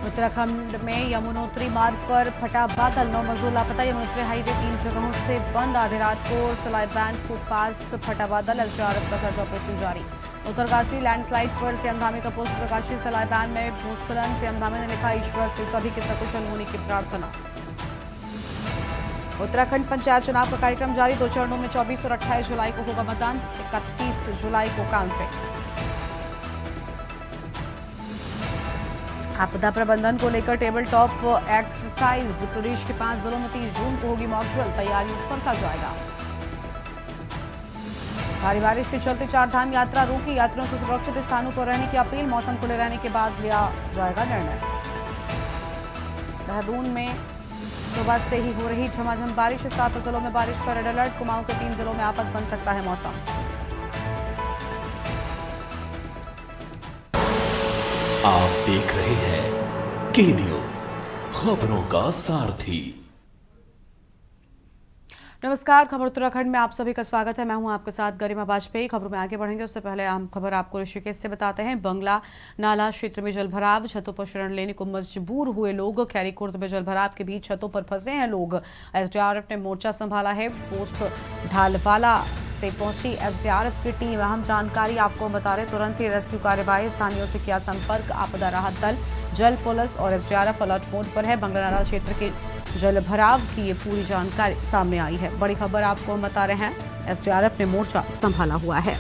उत्तराखंड में यमुनोत्री मार्ग पर फटा बादल, 9 मजदूर लापता। यमुनोत्री हाईवे 3 जगहों से बंद। आधी रात को सलाई बैंड के पास फटा बादल, एसडीआरएफ का सर्च ऑपरेशन जारी। उत्तरकाशी लैंडस्लाइड पर सीएम धामी का पोस्ट। उत्तरकाशी सलाई बैंड में भूस्खलन, सीएम धामी ने लिखा, ईश्वर से सभी के सकुशल होने की प्रार्थना। उत्तराखंड पंचायत चुनाव का कार्यक्रम जारी, 2 चरणों में 24 और 28 जुलाई को होगा मतदान, 31 जुलाई को काउंटिंग। आपदा प्रबंधन को लेकर टेबल टॉप एक्सरसाइज, प्रदेश के 5 जिलों में 30 जून को होगी मॉक ड्रिल, तैयारियों पर रखा जाएगा। भारी बारिश के चलते 4 धाम यात्रा रोकी, यात्रियों से सुरक्षित स्थानों पर रहने की अपील, मौसम खुले रहने के बाद लिया जाएगा निर्णय। देहरादून में सुबह से ही हो रही झमाझम बारिश, 7 जिलों में बारिश का रेड अलर्ट, कुमाऊं के 3 जिलों में आफत बन सकता है मौसम। आप देख रहे हैं के न्यूज, खबरों का सारथी। नमस्कार, खबर उत्तराखंड में आप सभी का स्वागत है। मैं हूं आपके साथ गरिमा वाजपेयी। खबरों में आगे बढ़ेंगे उससे पहले हम खबर आपको ऋषिकेश से बताते हैं। बंगला नाला क्षेत्र में जलभराव, छतों पर शरण लेने को मजबूर हुए लोग। खैरीकुर्द में जलभराव के बीच छतों पर फंसे हैं लोग। एसडीआरएफ ने मोर्चा संभाला है। पोस्ट ढालवाला से पहुंची एसडीआरएफ की टीम। अहम जानकारी आपको बता रहे, तुरंत ही रेस्क्यू कार्यवाही, स्थानीयों से किया संपर्क। आपदा राहत दल, जल पुलिस और एसडीआरएफ अलर्ट मोड पर है। बंगला नाला क्षेत्र के जल भराव की ये पूरी जानकारी सामने आई है। बड़ी खबर आपको हम बता रहे हैं, एसडीआरएफ ने मोर्चा संभाला हुआ है।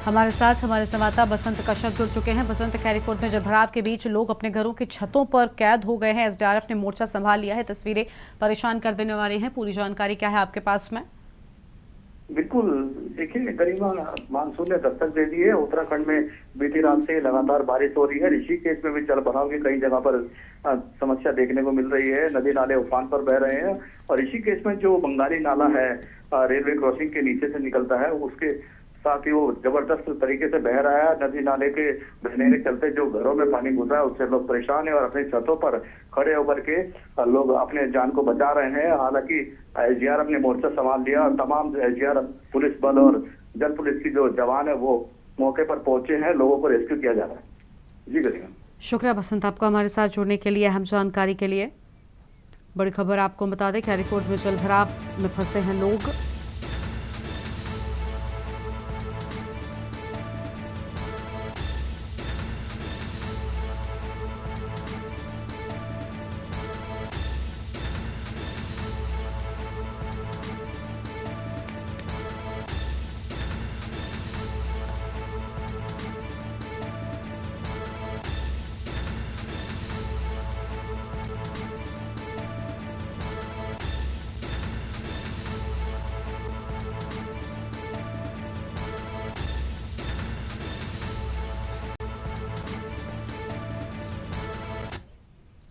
हमारे साथ हमारे संवाददाता बसंत कश्यप जुड़ चुके हैं। बसंत, खैरीकुर्द में जलभराव के बीच लोग अपने घरों की छतों पर कैद हो गए हैं। एसडीआरएफ ने मोर्चा संभाल लिया है। तस्वीरें परेशान कर देने वाली हैं। पूरी जानकारी क्या है आपके पास में? बिल्कुल, देखिए गरिमा, मानसून ने दस्तक दे दी है। उत्तराखंड में बीती रात से लगातार बारिश हो रही है। ऋषिकेश में भी जल भराव की कई जगह पर समस्या देखने को मिल रही है। नदी नाले उफान पर बह रहे हैं और ऋषिकेश में जो बंगाली नाला है, रेलवे क्रॉसिंग के नीचे से निकलता है, उसके साथ ही वो जबरदस्त तरीके से बह रहा है। नदी नाले के बहने के चलते जो घरों में पानी घुसा है उससे लोग परेशान है और अपनी छतों पर खड़े होकर के लोग अपने जान को बचा रहे हैं। हालांकि एसडीआरएफ ने मोर्चा संभाल लिया और तमाम एसडीआरएफ पुलिस बल और जल पुलिस की जो जवान है वो मौके पर पहुंचे हैं। लोगों को रेस्क्यू किया जा रहा है। जी गरिमा। शुक्रिया बसंत, आपको हमारे साथ जुड़ने के लिए, अहम जानकारी के लिए। बड़ी खबर आपको बता दें, खैरीकुर्द में जलभराव में फंसे हैं लोग।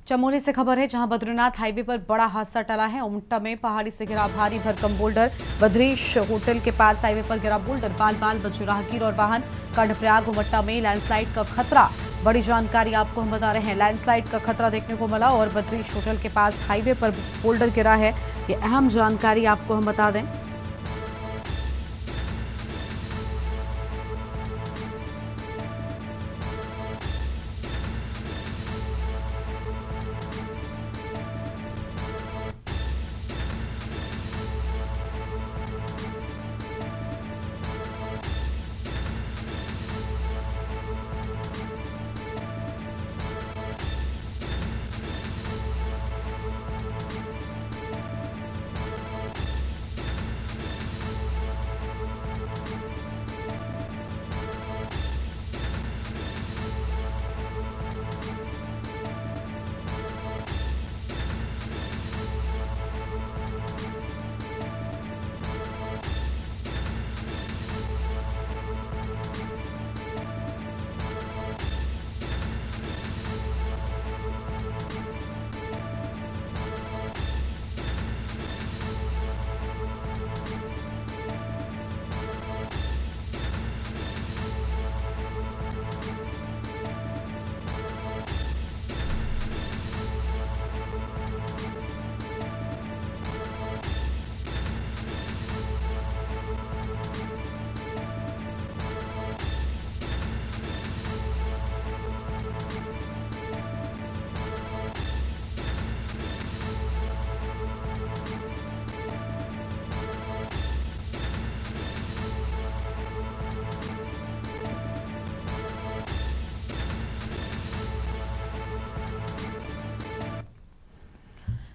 चमोली से खबर है, जहां बद्रीनाथ हाईवे पर बड़ा हादसा टला है। उमटा में पहाड़ी से गिरा भारी भरकम बोल्डर। बद्रीश होटल के पास हाईवे पर गिरा बोल्डर, बाल बाल बचे राहगीर और वाहन। कर्णप्रयाग उमट्टा में लैंडस्लाइड का खतरा। बड़ी जानकारी आपको हम बता रहे हैं, लैंडस्लाइड का खतरा देखने को मिला और बद्रीश होटल के पास हाईवे पर बोल्डर गिरा है। ये अहम जानकारी आपको हम बता दें।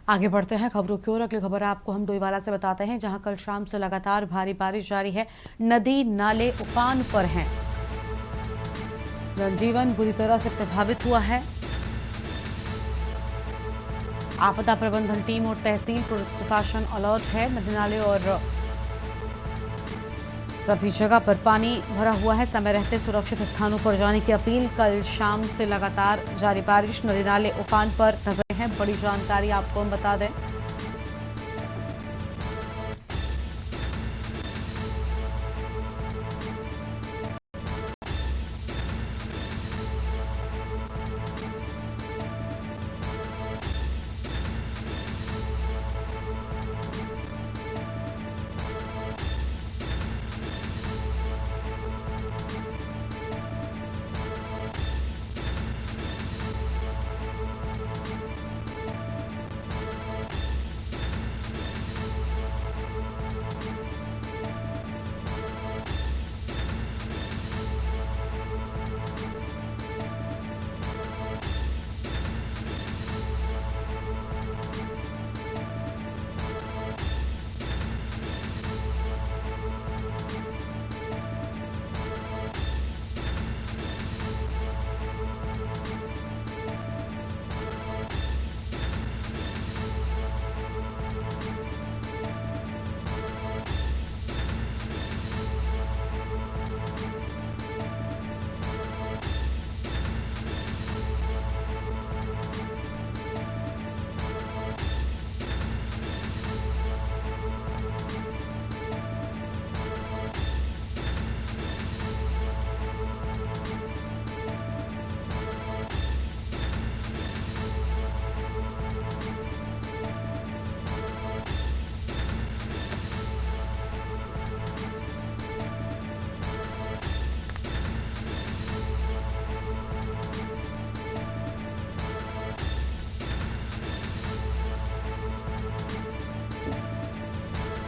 आगे बढ़ते हैं खबरों की ओर। अगली खबर आपको हम डोईवाला से बताते हैं, जहां कल शाम से लगातार भारी बारिश जारी है। नदी नाले उफान पर हैं। जनजीवन बुरी तरह से प्रभावित हुआ है। आपदा प्रबंधन टीम और तहसील पुलिस प्रशासन अलर्ट है। नदी नाले और सभी जगह पर पानी भरा हुआ है। समय रहते सुरक्षित स्थानों पर जाने की अपील। कल शाम से लगातार जारी बारिश, नदी नाले उफान पर नजर हैं। बड़ी जानकारी आपको हम बता दें।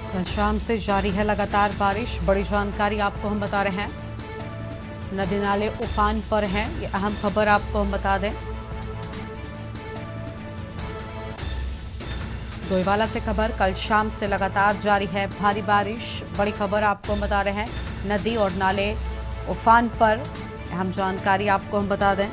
कल शाम से जारी है लगातार बारिश। बड़ी जानकारी आपको हम बता रहे हैं। नदी नाले उफान पर हैं, ये अहम खबर आपको हम बता दें। डोईवाला से खबर, कल शाम से लगातार जारी है भारी बारिश। बड़ी खबर आपको हम बता रहे हैं। नदी और नाले उफान पर, अहम जानकारी आपको हम बता दें।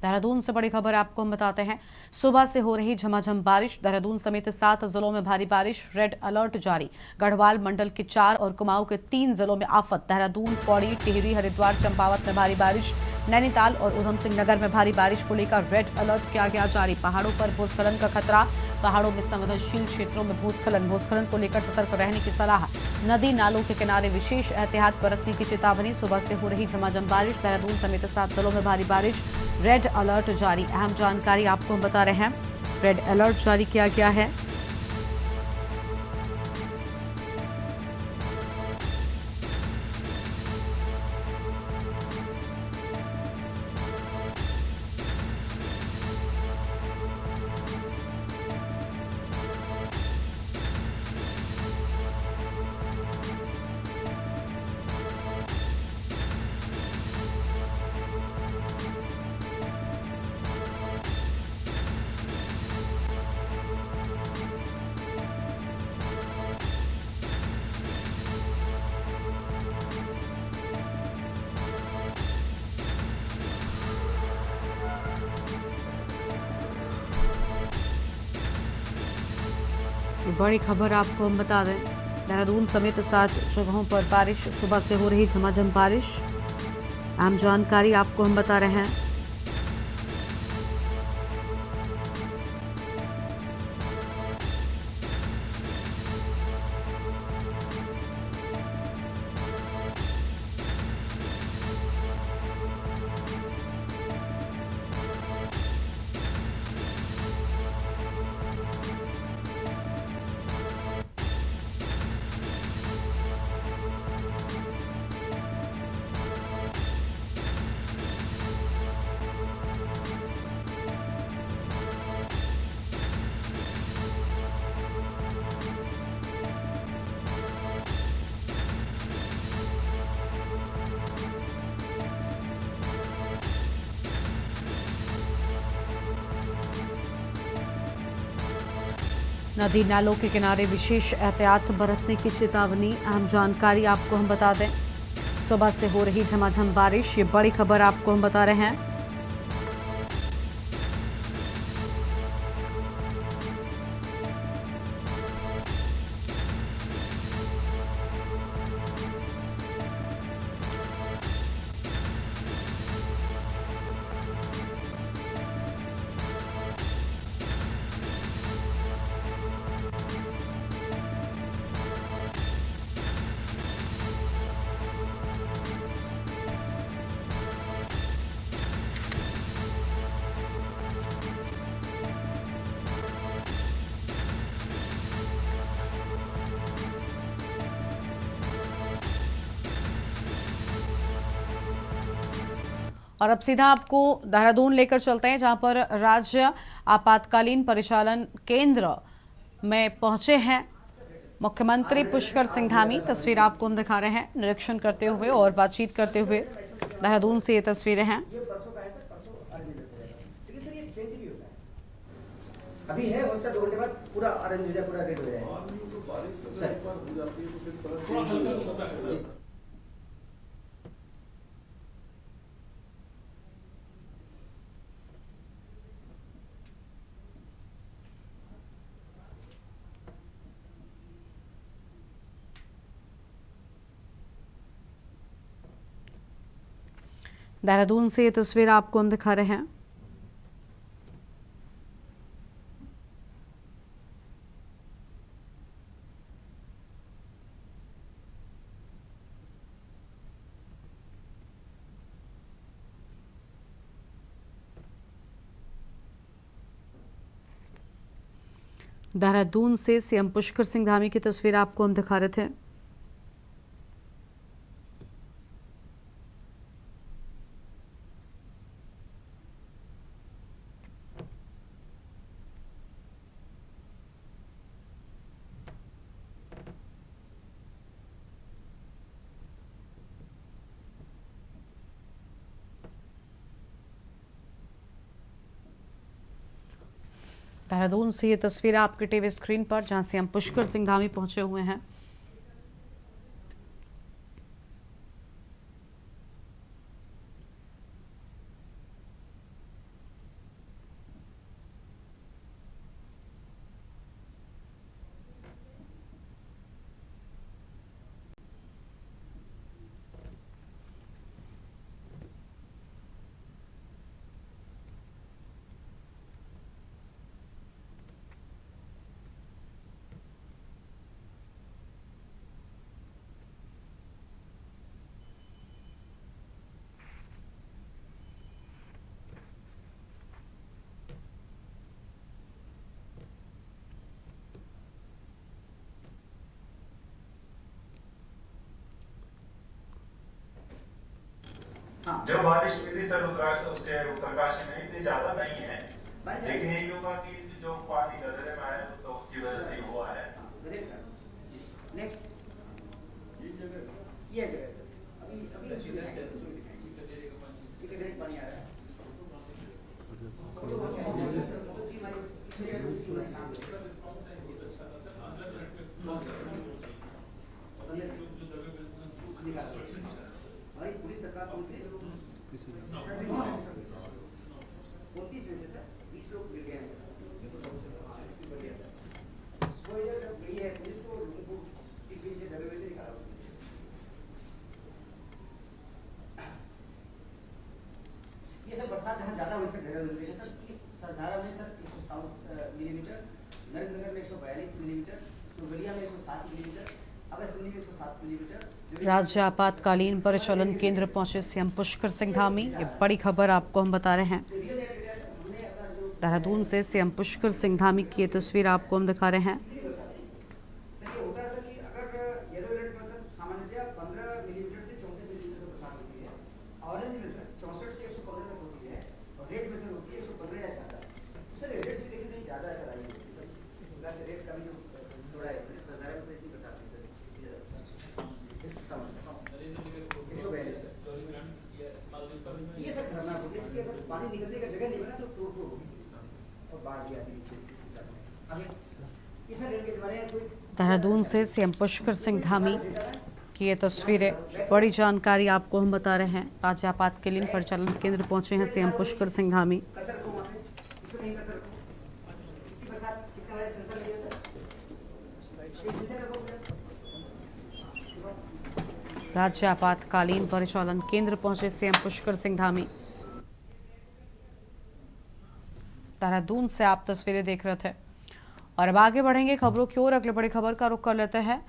देहरादून से बड़ी खबर आपको हम बताते हैं। सुबह से हो रही झमाझम बारिश। देहरादून समेत 7 जिलों में भारी बारिश, रेड अलर्ट जारी। गढ़वाल मंडल के 4 और कुमाऊं के 3 जिलों में आफत। देहरादून, पौड़ी, टिहरी, हरिद्वार, चंपावत में भारी बारिश। नैनीताल और उधमसिंह नगर में भारी बारिश को लेकर रेड अलर्ट किया गया जारी। पहाड़ों पर भूस्खलन का खतरा। पहाड़ों में संवेदनशील क्षेत्रों में भूस्खलन को लेकर सतर्क रहने की सलाह। नदी नालों के किनारे विशेष एहतियात बरतने की चेतावनी। सुबह से हो रही झमाझम बारिश। देहरादून समेत 7 जिलों में भारी बारिश, रेड अलर्ट जारी। अहम जानकारी आपको हम बता रहे हैं। रेड अलर्ट जारी किया गया है। बड़ी खबर आपको हम बता दें। देहरादून समेत 7 जगहों पर बारिश। सुबह से हो रही झमाझम बारिश। अहम जानकारी आपको हम बता रहे हैं। नदी नालों के किनारे विशेष एहतियात बरतने की चेतावनी। अहम जानकारी आपको हम बता दें, सुबह से हो रही झमाझम बारिश, ये बड़ी खबर आपको हम बता रहे हैं। और अब सीधा आपको देहरादून लेकर चलते हैं, जहां पर राज्य आपातकालीन परिचालन केंद्र में पहुंचे हैं मुख्यमंत्री पुष्कर सिंह धामी। तस्वीर आपको हम दिखा रहे हैं, निरीक्षण करते हुए और बातचीत करते हुए। देहरादून से ये तस्वीरें हैं। अभी है उसका 2 घंटे बाद पूरा ऑरेंज हो जाए, पूरा रेड हो जाए। देहरादून से ये तस्वीर आपको हम दिखा रहे हैं। देहरादून से सीएम पुष्कर सिंह धामी की तस्वीर आपको हम दिखा रहे थे। देहरादून से ये तस्वीर आपके टीवी स्क्रीन पर, जहां सीएम पुष्कर सिंह धामी पहुंचे हुए हैं। जो बारिश विधि सर उसके उत्तरकाशी में इतनी ज्यादा नहीं है, लेकिन यही होगा कि जो पानी नजरे में आया तो उसकी वजह से ही हुआ है। नेक्स्ट ये जगह अभी पानी आ रहा है। पुलिस तत्काल 29 में से सर 20 लोग मिल गए हैं। ये पुलिस को ये सर बरसात जहाँ ज्यादा हुई सर जगह मिलती है सर। सहारा में सर 107 मिलीमीटर, नरेंद्रनगर में 142 मिलीमीटर, चौबलिया में 107 मिलीमीटर, अगस्त में 107 मिलीमीटर। राज्य आपातकालीन परिचालन केंद्र पहुंचे सीएम पुष्कर सिंह धामी। ये बड़ी खबर आपको हम बता रहे हैं। देहरादून से सीएम पुष्कर सिंह धामी की ये तस्वीर आपको हम दिखा रहे हैं। ये सब खतरनाक होती है, अगर पानी निकलने का जगह नहीं बना तो फ्लो और बाढ़ भी आती है। देहरादून से सीएम पुष्कर सिंह धामी की ये तस्वीरें, बड़ी जानकारी आपको हम बता रहे हैं। राज्य आपातकालीन परिचालन केंद्र पहुंचे हैं सीएम पुष्कर सिंह धामी। राज्य आपातकालीन परिचालन केंद्र पहुंचे सीएम पुष्कर सिंह धामी। देहरादून से आप तस्वीरें देख रहे थे और अब आगे बढ़ेंगे खबरों की ओर। अगली बड़ी खबर का रुख कर लेते हैं।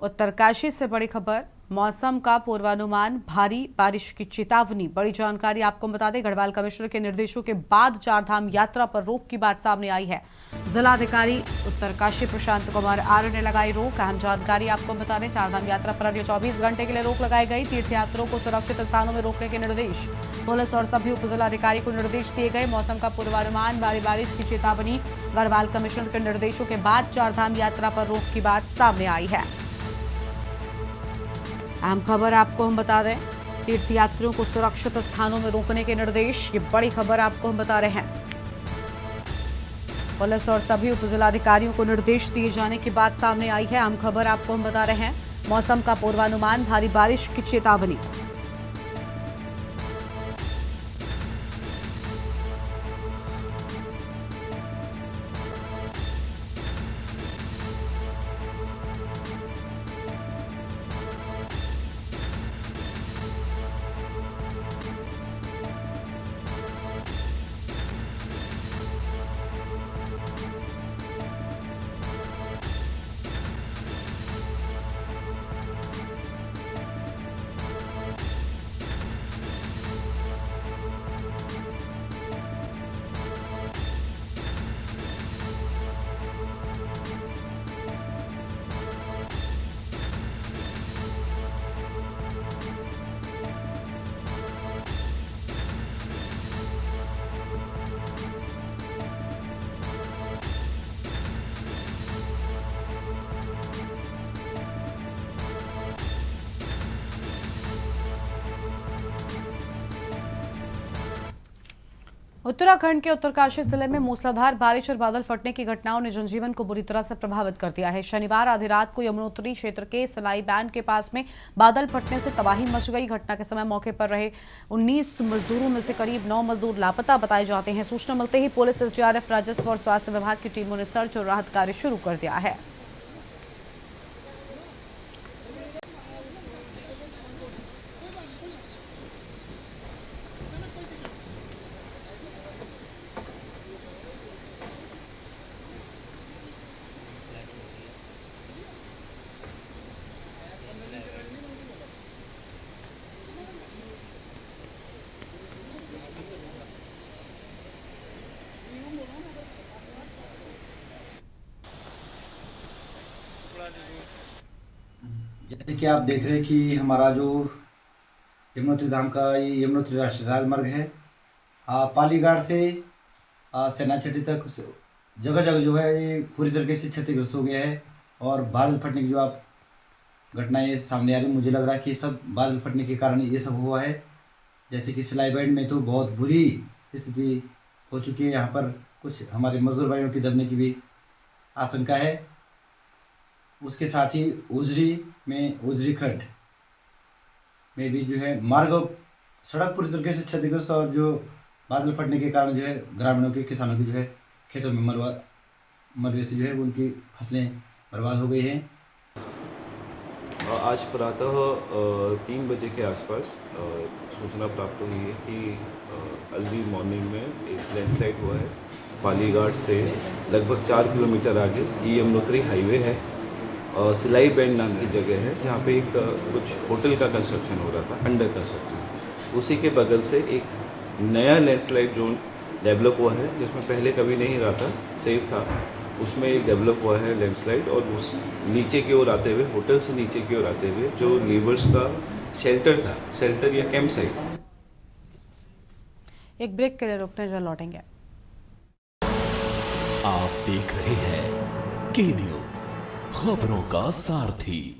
उत्तरकाशी से बड़ी खबर, मौसम का पूर्वानुमान, भारी बारिश की चेतावनी। बड़ी जानकारी आपको बता दें, गढ़वाल कमिश्नर के निर्देशों के बाद चारधाम यात्रा पर रोक की बात सामने आई है। जिलाधिकारी उत्तरकाशी प्रशांत कुमार आर्य ने लगाई रोक। अहम जानकारी आपको बता दें, चारधाम यात्रा पर अगले 24 घंटे के लिए रोक लगाई गई। तीर्थयात्रियों को सुरक्षित स्थानों में रोकने के निर्देश पुलिस और सभी उप जिलाधिकारी को निर्देश दिए गए। मौसम का पूर्वानुमान, भारी बारिश की चेतावनी। गढ़वाल कमिश्नर के निर्देशों के बाद चारधाम यात्रा पर रोक की बात सामने आई है। अहम खबर आपको हम बता दें, तीर्थयात्रियों को सुरक्षित स्थानों में रोकने के निर्देश। ये बड़ी खबर आपको हम बता रहे हैं। पुलिस और सभी उप जिलाधिकारियों को निर्देश दिए जाने की बात सामने आई है। अहम खबर आपको हम बता रहे हैं, मौसम का पूर्वानुमान, भारी बारिश की चेतावनी। उत्तराखंड के उत्तरकाशी जिले में मूसलाधार बारिश और बादल फटने की घटनाओं ने जनजीवन को बुरी तरह से प्रभावित कर दिया है। शनिवार आधी रात को यमुनोत्री क्षेत्र के सिलाई बैंड के पास में बादल फटने से तबाही मच गई। घटना के समय मौके पर रहे 19 मजदूरों में से करीब 9 मजदूर लापता बताए जाते हैं। सूचना मिलते ही पुलिस, एसडीआरएफ, राजस्व और स्वास्थ्य विभाग की टीमों ने सर्च और राहत कार्य शुरू कर दिया है। जैसे कि आप देख रहे हैं कि हमारा जो यमुनोत्री धाम का ये यमुनोत्री राष्ट्रीय राजमार्ग है, पालीघाट से सेनाचट्टी तक जगह जगह जो है ये पूरी तरीके से क्षतिग्रस्त हो गया है। और बादल फटने की जो आप घटनाएं सामने आ रही, मुझे लग रहा है कि सब बादल फटने के कारण ये सब हुआ है। जैसे कि सिलाई बैंड में तो बहुत बुरी स्थिति हो चुकी है। यहाँ पर कुछ हमारे मजदूर भाइयों की दबने की भी आशंका है। उसके साथ ही उजरी खड्ड में भी जो है मार्ग, सड़क पूरी तरीके से क्षतिग्रस्त और जो बादल फटने के कारण जो है ग्रामीणों के, किसानों की जो है खेतों में मलबे से जो है उनकी फसलें बर्बाद हो गई हैं। आज प्रातः 3 बजे के आसपास सूचना प्राप्त हुई है कि अर्ली मॉर्निंग में एक लैंडस्लाइड हुआ है। पालीघाट से लगभग 4 किलोमीटर आगे ये यमुनोत्री हाईवे है, सिलाई बैंड नाम की जगह है, जहाँ पे एक कुछ होटल का कंस्ट्रक्शन हो रहा था, अंडर कंस्ट्रक्शन। उसी के बगल से एक नया लैंडस्लाइड जोन डेवलप हुआ है, जिसमें पहले कभी नहीं रहा था, सेफ था। उसमें एक डेवलप हुआ है लैंडस्लाइड, और उस नीचे की ओर आते हुए, होटल से नीचे की ओर आते हुए जो लेबर्स का शेल्टर था, शेल्टर या कैंप साइट। एक ब्रेक के लिए रुकते हैं, जो लौटेंगे। आप देख रहे हैं के न्यूज़, खबरों का सारथी।